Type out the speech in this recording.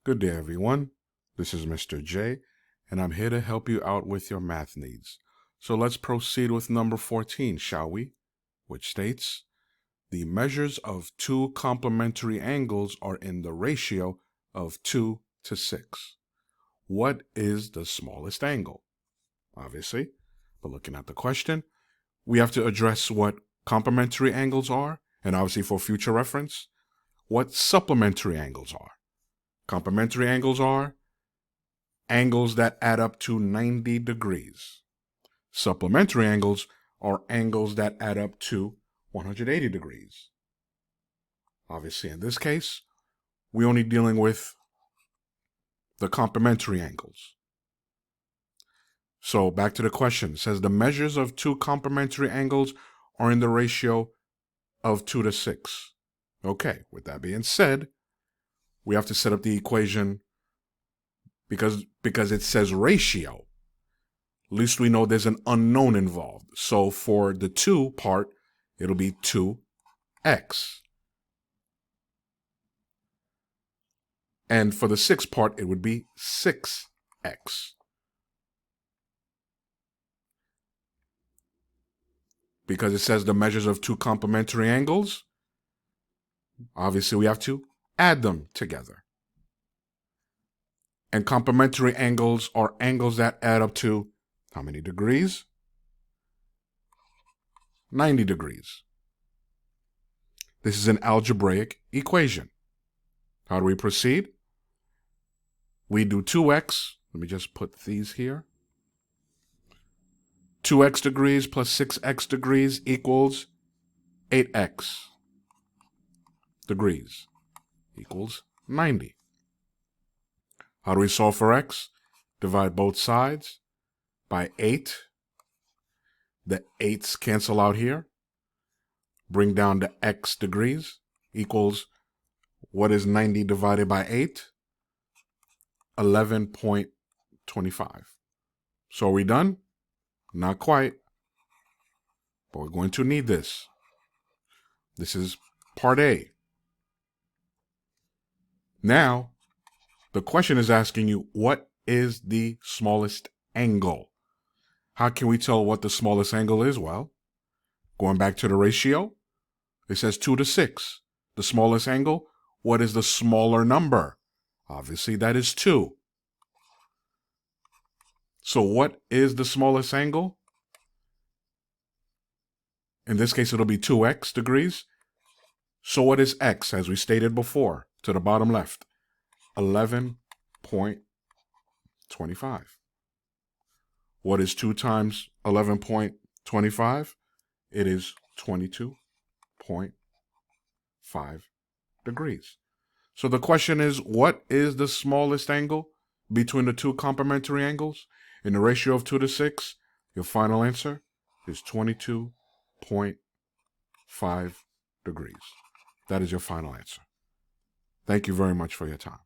Good day, everyone. This is Mr. J, and I'm here to help you out with your math needs. So let's proceed with number 14, shall we? Which states, the measures of two complementary angles are in the ratio of 2 to 6. What is the smallest angle? Obviously, but looking at the question, we have to address what complementary angles are, and obviously for future reference, what supplementary angles are. Complementary angles are angles that add up to 90 degrees. Supplementary angles are angles that add up to 180 degrees. Obviously, in this case, we're only dealing with the complementary angles. So back to the question. It says the measures of two complementary angles are in the ratio of 2 to 6. Okay, with that being said, we have to set up the equation because it says ratio. At least we know there's an unknown involved. So for the 2 part, it'll be 2x. And for the 6 part, it would be 6x. Because it says the measures of two complementary angles, obviously we have to add them together. And complementary angles are angles that add up to how many degrees? 90 degrees. This is an algebraic equation. How do we proceed? We do 2x. Let me just put these here. 2x degrees plus 6x degrees equals 8x degrees equals 90. How do we solve for x? Divide both sides by 8. The 8's cancel out here. Bring down the x degrees equals, what is 90 divided by 8? 11.25. So are we done? Not quite. But we're going to need this. This is part A. Now, the question is asking you, what is the smallest angle? How can we tell what the smallest angle is? Well, going back to the ratio, it says 2 to 6. The smallest angle, what is the smaller number? Obviously, that is 2. So what is the smallest angle? In this case, it'll be 2x degrees. So what is x, as we stated before, to the bottom left? 11.25. What is 2 times 11.25? It is 22.5 degrees. So the question is, what is the smallest angle between the two complementary angles? In the ratio of 2 to 6, your final answer is 22.5 degrees. That is your final answer. Thank you very much for your time.